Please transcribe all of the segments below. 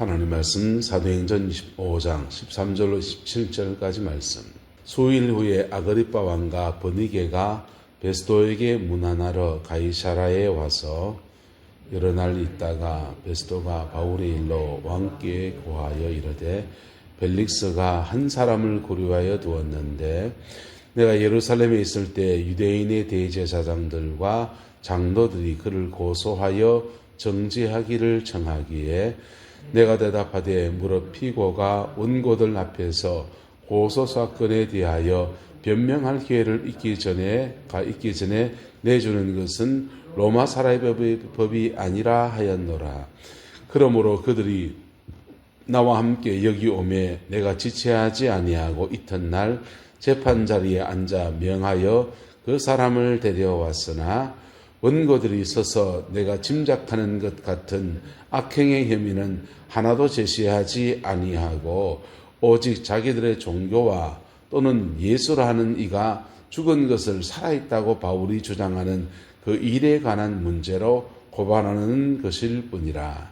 하나님 말씀 사도행전 25장 13절로 17절까지 말씀. 수일 후에 아그리빠 왕과 버니게가 베스도에게 문안하러 가이사라에 와서 여러 날 있다가 베스도가 바울의 일로 왕께 고하여 이르되 벨릭스가 한 사람을 고려하여 두었는데 내가 예루살렘에 있을 때 유대인의 대제사장들과 장로들이 그를 고소하여 정죄하기를 청하기에 내가 대답하되 무릇 피고가 원고들 앞에서 고소사건에 대하여 변명할 기회를 있기 전에 내주는 것은 로마 사람의 법이 아니라 하였노라. 그러므로 그들이 나와 함께 여기 오매 내가 지체하지 아니하고 이튿날 재판 자리에 앉아 명하여 그 사람을 데려왔으나 원고들이 서서 내가 짐작하는 것 같은 악행의 혐의는 하나도 제시하지 아니하고 오직 자기들의 종교와 또는 예수라 하는 이가 죽은 것을 살아있다고 바울이 주장하는 그 일에 관한 문제로 고발하는 것일 뿐이라.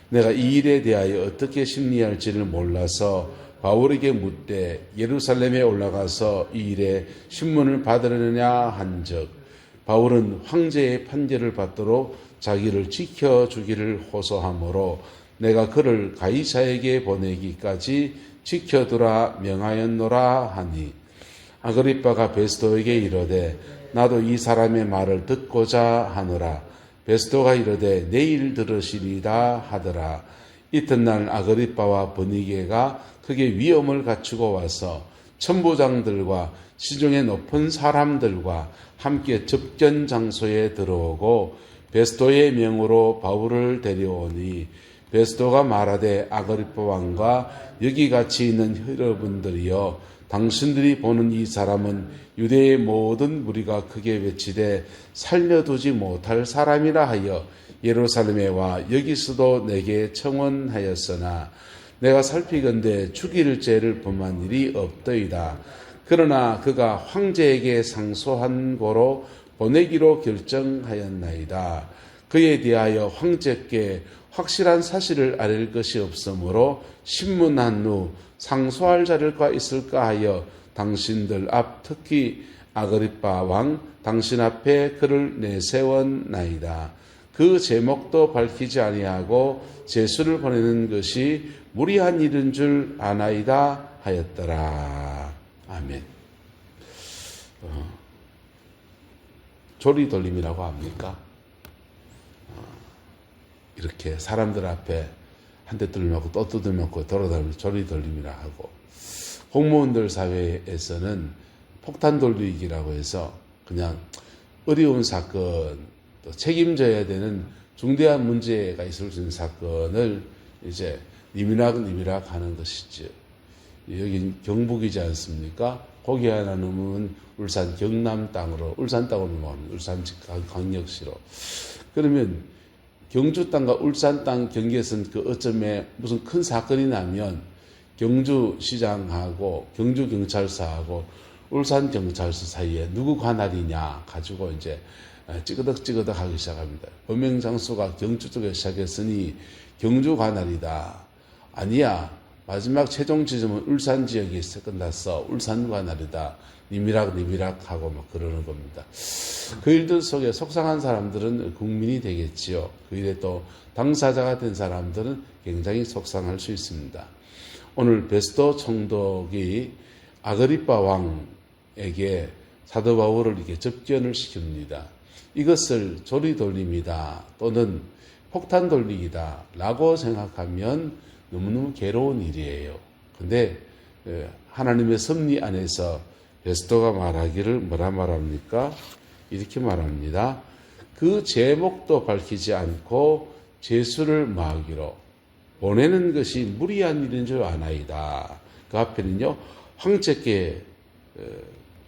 내가 이 일에 대하여 어떻게 심리할지를 몰라서 바울에게 묻되 예루살렘에 올라가서 이 일에 신문을 받으려느냐 한즉 바울은 황제의 판결을 받도록 자기를 지켜주기를 호소하므로 내가 그를 가이사에게 보내기까지 지켜두라 명하였노라 하니 아그리빠가 베스도에게 이르되 나도 이 사람의 말을 듣고자 하노라. 베스도가 이르되 내일 들으시리다 하더라. 이튿날 아그리빠와 버니게가 크게 위엄을 갖추고 와서 천부장들과 시중의 높은 사람들과 함께 접견 장소에 들어오고 베스도의 명으로 바울을 데려오니 베스도가 말하되 아그리빠 왕과 여기 같이 있는 여러분들이여 당신들이 보는 이 사람은 유대의 모든 무리가 크게 외치되 살려두지 못할 사람이라 하여 예루살렘에 와 여기서도 내게 청원하였으나 내가 살피건대 죽일 죄를 범한 일이 없더이다. 그러나 그가 황제에게 상소한 고로 보내기로 결정하였나이다. 그에 대하여 황제께 확실한 사실을 알릴 것이 없으므로 신문한 후 상소할 자료가 있을까 하여 당신들 앞 특히 아그리빠 왕 당신 앞에 그를 내세웠나이다. 그 제목도 밝히지 아니하고 제수를 보내는 것이 무리한 일인 줄 아나이다 하였더라. 아멘. 조리돌림이라고 합니까? 이렇게 사람들 앞에 한 대 들먹고 또 두들먹고 돌아다니면서 조리돌림이라 하고, 공무원들 사회에서는 폭탄 돌리기라고 해서 그냥 어려운 사건, 또 책임져야 되는 중대한 문제가 있을 수 있는 사건을 이제 니미락 하는 것이죠. 여기 경북이지 않습니까? 고기 하나 넣으면 울산 경남 땅으로, 울산 땅으로 넘어갑니다. 울산 강력시로. 그러면 경주 땅과 울산 땅 경계선 그 어점에 무슨 큰 사건이 나면 경주시장하고 경주경찰서하고 울산경찰서 사이에 누구 관할이냐 가지고 이제 찌그덕 하기 시작합니다. 범행 장소가 경주 쪽에 시작했으니 경주 관할이다. 아니야. 마지막 최종 지점은 울산 지역에서 끝났어. 울산 관할이다. 니미락 하고 막 그러는 겁니다. 그 일들 속에 속상한 사람들은 국민이 되겠지요. 그 일에 또 당사자가 된 사람들은 굉장히 속상할 수 있습니다. 오늘 베스도 총독이 아그리빠 왕에게 사도 바울을 이렇게 접견을 시킵니다. 이것을 조리돌림이다 또는 폭탄 돌리기다 라고 생각하면 너무너무 괴로운 일이에요. 근데 하나님의 섭리 안에서 베스도가 말하기를 뭐라 말합니까? 이렇게 말합니다. 그 제목도 밝히지 않고 제수를 마하기로 보내는 것이 무리한 일인 줄 아나이다. 그 앞에는요, 황제께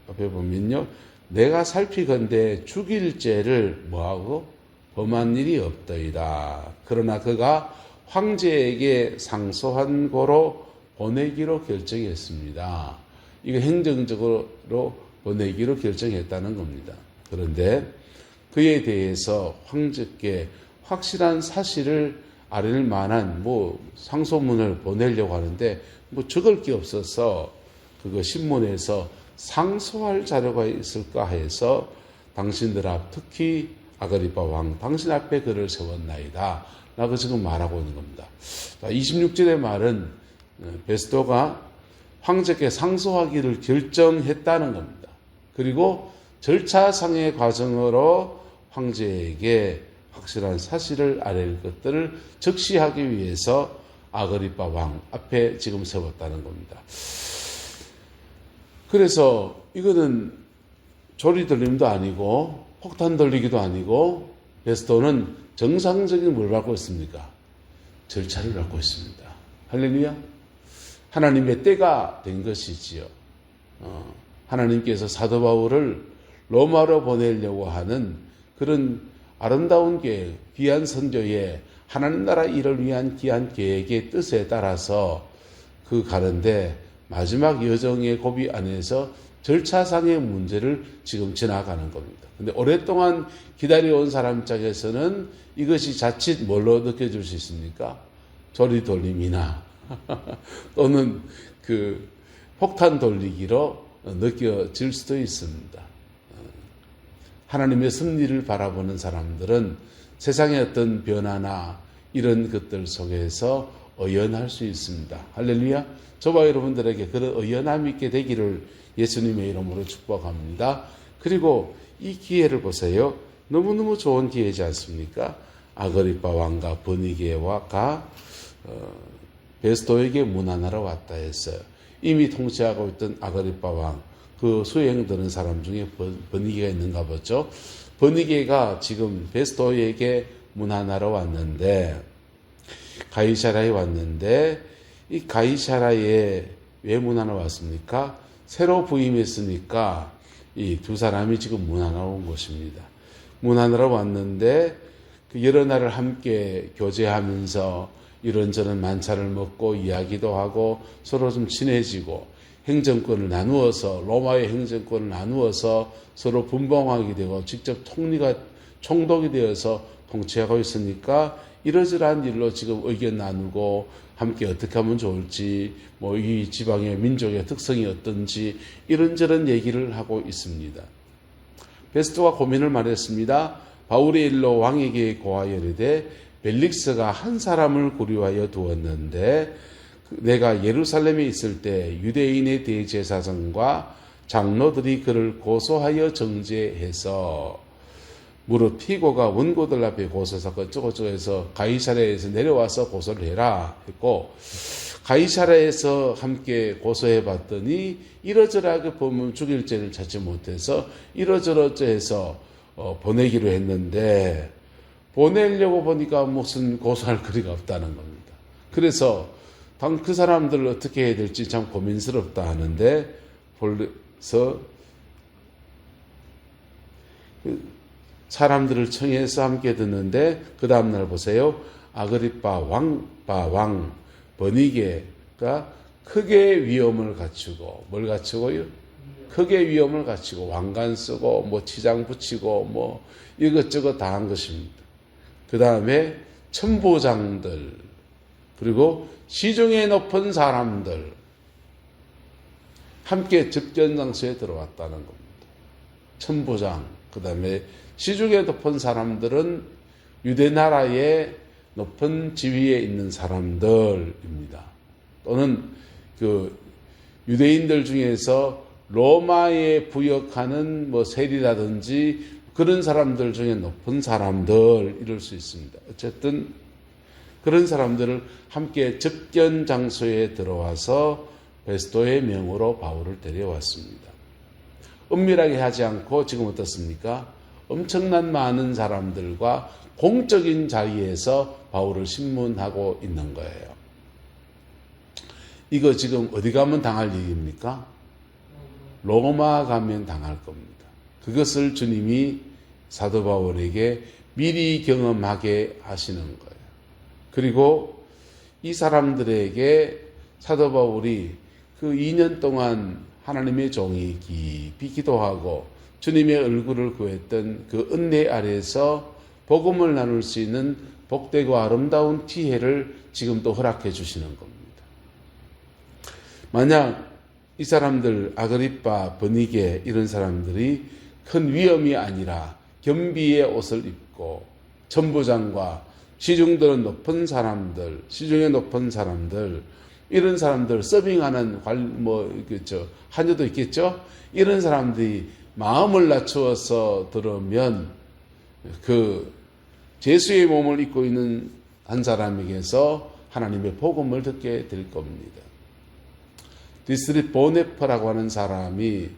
앞에 보면요, 내가 살피건대 죽일 죄를 뭐하고 범한 일이 없더이다. 그러나 그가 황제에게 상소한 고로 보내기로 결정했습니다. 이거 행정적으로 보내기로 결정했다는 겁니다. 그런데 그에 대해서 황제께 확실한 사실을 아랠 만한 상소문을 보내려고 하는데 적을 게 없어서 그거 신문에서 상소할 자료가 있을까 해서 당신들 앞, 특히 아그리파 왕 당신 앞에 그를 세웠나이다 라고 지금 말하고 있는 겁니다. 26절의 말은 베스토가 황제께 상소하기를 결정했다는 겁니다. 그리고 절차상의 과정으로 황제에게 확실한 사실을 아랠 것들을 적시하기 위해서 아그리파 왕 앞에 지금 세웠다는 겁니다. 그래서 이거는 조리 돌림도 아니고 폭탄 돌리기도 아니고 베스토는 정상적인 뭘 밟고 있습니까? 절차를 밟고 있습니다. 할렐루야. 하나님의 때가 된 것이지요. 하나님께서 사도 바울을 로마로 보내려고 하는 그런 아름다운 계획, 귀한 선교에 하나님 나라 일을 위한 귀한 계획의 뜻에 따라서 그 가는데 마지막 여정의 고비 안에서 절차상의 문제를 지금 지나가는 겁니다. 근데 오랫동안 기다려온 사람 입장에서는 이것이 자칫 뭘로 느껴질 수 있습니까? 조리 돌림이나 또는 그 폭탄 돌리기로 느껴질 수도 있습니다. 하나님의 승리를 바라보는 사람들은 세상의 어떤 변화나 이런 것들 속에서 의연할 수 있습니다. 할렐루야. 저와 여러분들에게 그런 의연함 있게 되기를 예수님의 이름으로 축복합니다. 그리고 이 기회를 보세요. 너무너무 좋은 기회지 않습니까? 아그리파 왕과 버니게와가 베스토에게 문안하러 왔다 했어요. 이미 통치하고 있던 아그리파 왕, 그 수행되는 사람 중에 버니게가 있는가 보죠. 버니게가 지금 베스토에게 문안하러 왔는데, 가이사라에 왔는데, 이 가이사라에 왜 문안하러 왔습니까? 새로 부임했으니까 이 두 사람이 지금 문안하러 온 것입니다. 문안하러 왔는데 그 여러 날을 함께 교제하면서 이런저런 만찬을 먹고 이야기도 하고 서로 좀 친해지고 행정권을 나누어서 로마의 행정권을 나누어서 서로 분봉하게 되고 직접 총독이 되어서 통치하고 있으니까 이러저러한 일로 지금 의견 나누고 함께 어떻게 하면 좋을지 이 지방의 민족의 특성이 어떤지 이런저런 얘기를 하고 있습니다. 베스토가 고민을 말했습니다. 바울의 일로 왕에게 고하여 이르되 벨릭스가 한 사람을 고려하여 두었는데 내가 예루살렘에 있을 때 유대인의 대제사장과 장로들이 그를 고소하여 정죄해서 무릇 피고가 원고들 앞에 고소사건 어쩌고저쩌고 해서 가이사랴에서 내려와서 고소를 해라 했고 가이사랴에서 함께 고소해 봤더니 이러저러하게 보면 죽일 죄를 찾지 못해서 이러저러저 해서 보내기로 했는데 보내려고 보니까 무슨 고소할 거리가 없다는 겁니다. 그래서 그 사람들을 어떻게 해야 될지 참 고민스럽다 하는데 그래서 사람들을 청해서 함께 듣는데 그 다음날 보세요. 아그리파 왕 버니게가 크게 위엄을 갖추고 뭘 갖추고요? 크게 위엄을 갖추고 왕관 쓰고 치장 붙이고 이것저것 다 한 것입니다. 그 다음에 천부장들 그리고 시중에 높은 사람들 함께 접견장소에 들어왔다는 겁니다. 천부장 그 다음에 시중에 높은 사람들은 유대 나라의 높은 지위에 있는 사람들입니다. 또는 그 유대인들 중에서 로마에 부역하는 세리라든지 그런 사람들 중에 높은 사람들 이럴 수 있습니다. 어쨌든 그런 사람들을 함께 접견 장소에 들어와서 베스토의 명으로 바울을 데려왔습니다. 은밀하게 하지 않고 지금 어떻습니까? 엄청난 많은 사람들과 공적인 자리에서 바울을 신문하고 있는 거예요. 이거 지금 어디 가면 당할 일입니까? 로마 가면 당할 겁니다. 그것을 주님이 사도 바울에게 미리 경험하게 하시는 거예요. 그리고 이 사람들에게 사도 바울이 그 2년 동안 하나님의 종이 깊이 기도하고 주님의 얼굴을 구했던 그 은혜 아래에서 복음을 나눌 수 있는 복되고 아름다운 기회를 지금도 허락해 주시는 겁니다. 만약 이 사람들 아그리빠, 버니게 이런 사람들이 큰 위험이 아니라 겸비의 옷을 입고 천부장과 시중들은 높은 사람들, 시중에 높은 사람들, 이런 사람들 서빙하는 한여도 있겠죠? 이런 사람들이 마음을 낮추어서 들으면 그 제수의 몸을 입고 있는 한 사람에게서 하나님의 복음을 듣게 될 겁니다. 디스트리 보네퍼라고 하는 사람이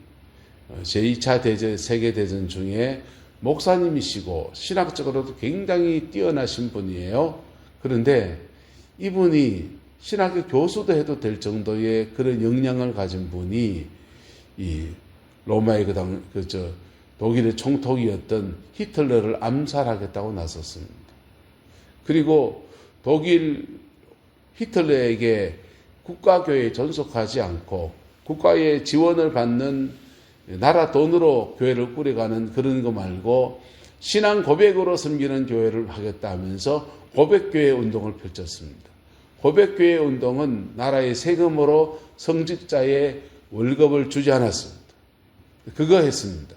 제2차 세계대전 중에 목사님이시고 신학적으로도 굉장히 뛰어나신 분이에요. 그런데 이분이 신학의 교수도 해도 될 정도의 그런 역량을 가진 분이 이 로마의 독일의 총독이었던 히틀러를 암살하겠다고 나섰습니다. 그리고 독일 히틀러에게 국가교회에 전속하지 않고 국가의 지원을 받는 나라 돈으로 교회를 꾸려가는 그런 거 말고 신앙 고백으로 섬기는 교회를 하겠다 하면서 고백교회 운동을 펼쳤습니다. 고백교회 운동은 나라의 세금으로 성직자의 월급을 주지 않았습니다. 그거 했습니다.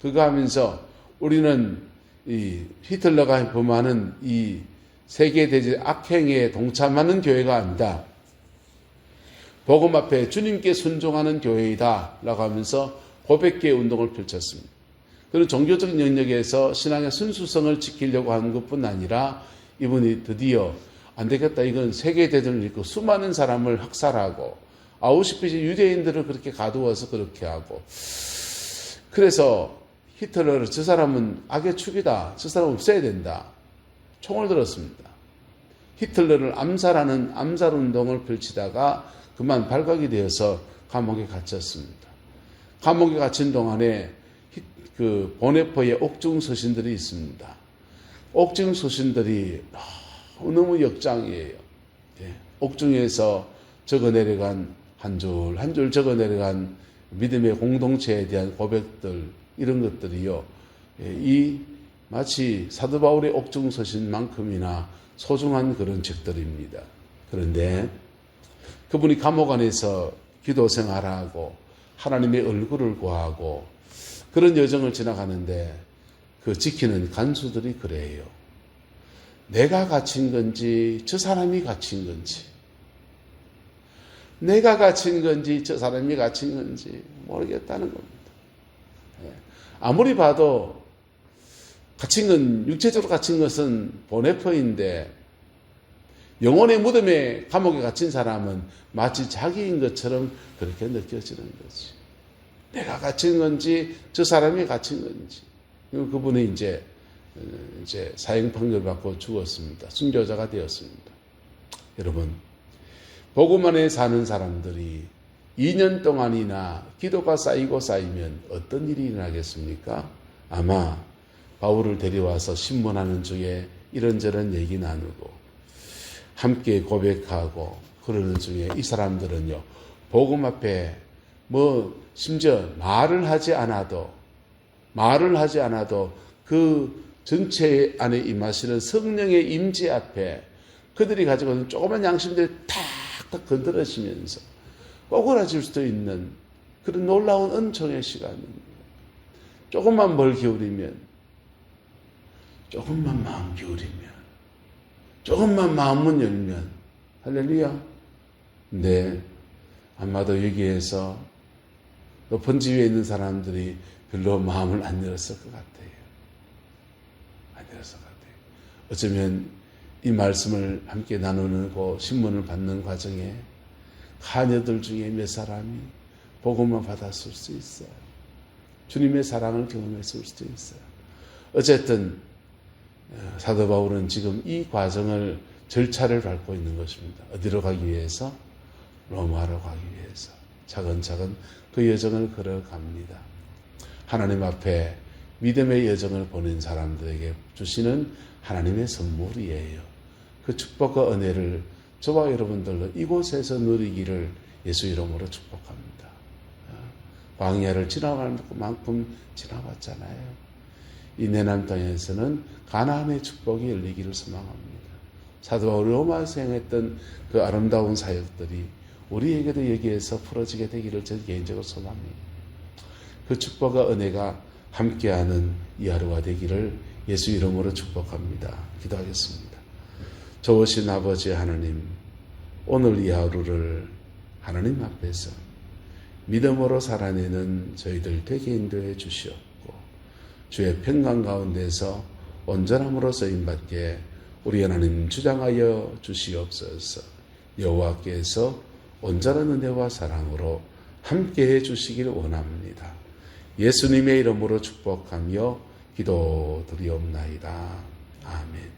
그거 하면서 우리는 이 히틀러가 범하는 이 세계대전 악행에 동참하는 교회가 아니다. 복음 앞에 주님께 순종하는 교회이다 라고 하면서 고백교회 운동을 펼쳤습니다. 그리고 종교적인 영역에서 신앙의 순수성을 지키려고 하는 것뿐 아니라 이분이 드디어 안 되겠다. 이건 세계대전을 일으키고 수많은 사람을 학살하고 아우슈비츠 유대인들을 그렇게 가두어서 그렇게 하고 그래서 히틀러를 저 사람은 악의 축이다. 저 사람 없애야 된다. 총을 들었습니다. 히틀러를 암살하는 암살운동을 펼치다가 그만 발각이 되어서 감옥에 갇혔습니다. 감옥에 갇힌 동안에 그 보네퍼의 옥중 서신들이 있습니다. 옥중 서신들이 너무 역장이에요. 옥중에서 적어내려간 한 줄 한 줄 적어내려간 믿음의 공동체에 대한 고백들 이런 것들이요. 이 마치 사도 바울의 옥중 서신만큼이나 소중한 그런 책들입니다. 그런데 그분이 감옥 안에서 기도 생활하고 하나님의 얼굴을 구하고 그런 여정을 지나가는데 그 지키는 간수들이 그래요. 내가 갇힌 건지 저 사람이 갇힌 건지 내가 갇힌 건지 저 사람이 갇힌 건지 모르겠다는 겁니다. 아무리 봐도 갇힌 건 육체적으로 갇힌 것은 보네퍼인데 영혼의 무덤에 감옥에 갇힌 사람은 마치 자기인 것처럼 그렇게 느껴지는 거지. 내가 갇힌 건지 저 사람이 갇힌 건지. 그분이 이제 사형 판결 받고 죽었습니다. 순교자가 되었습니다. 여러분, 복음 안에 사는 사람들이 2년 동안이나 기도가 쌓이고 쌓이면 어떤 일이 일어나겠습니까? 아마 바울을 데려와서 신문하는 중에 이런저런 얘기 나누고 함께 고백하고 그러는 중에 이 사람들은요, 복음 앞에 심지어 말을 하지 않아도 그 전체 안에 임하시는 성령의 임재 앞에 그들이 가지고 있는 조그만 양심들이 탁탁 건드려지면서 꼬그라질 수도 있는 그런 놀라운 은총의 시간입니다. 조금만 뭘 기울이면, 조금만 마음 기울이면, 조금만 마음문 열면, 할렐루야. 네, 아마도 여기에서 높은 지위에 있는 사람들이 별로 마음을 안 열었을 것 같아요. 안 열었을 것 같아요. 어쩌면 이 말씀을 함께 나누고 신문을 받는 과정에 하녀들 중에 몇 사람이 복음을 받았을 수 있어요. 주님의 사랑을 경험했을 수도 있어요. 어쨌든 사도 바울은 지금 이 과정을 절차를 밟고 있는 것입니다. 어디로 가기 위해서? 로마로 가기 위해서 차근차근 그 여정을 걸어갑니다. 하나님 앞에 믿음의 여정을 보낸 사람들에게 주시는 하나님의 선물이에요. 그 축복과 은혜를 저와 여러분들로 이곳에서 누리기를 예수 이름으로 축복합니다. 광야를 지나갈 만큼 지나왔잖아요. 이 내남 땅에서는 가나안의 축복이 열리기를 소망합니다. 사도 바울이 로마에서 행했던 그 아름다운 사역들이 우리에게도 여기에서 풀어지게 되기를 저는 개인적으로 소망합니다. 그 축복과 은혜가 함께하는 이 하루가 되기를 예수 이름으로 축복합니다. 기도하겠습니다. 좋으신 아버지 하나님, 오늘 이 하루를 하나님 앞에서 믿음으로 살아내는 저희들 되게 인도해 주시옵고, 주의 평강 가운데서 온전함으로 쓰임받게 우리 하나님 주장하여 주시옵소서. 여호와께서 온전한 은혜와 사랑으로 함께해 주시길 원합니다. 예수님의 이름으로 축복하며 기도드리옵나이다. 아멘.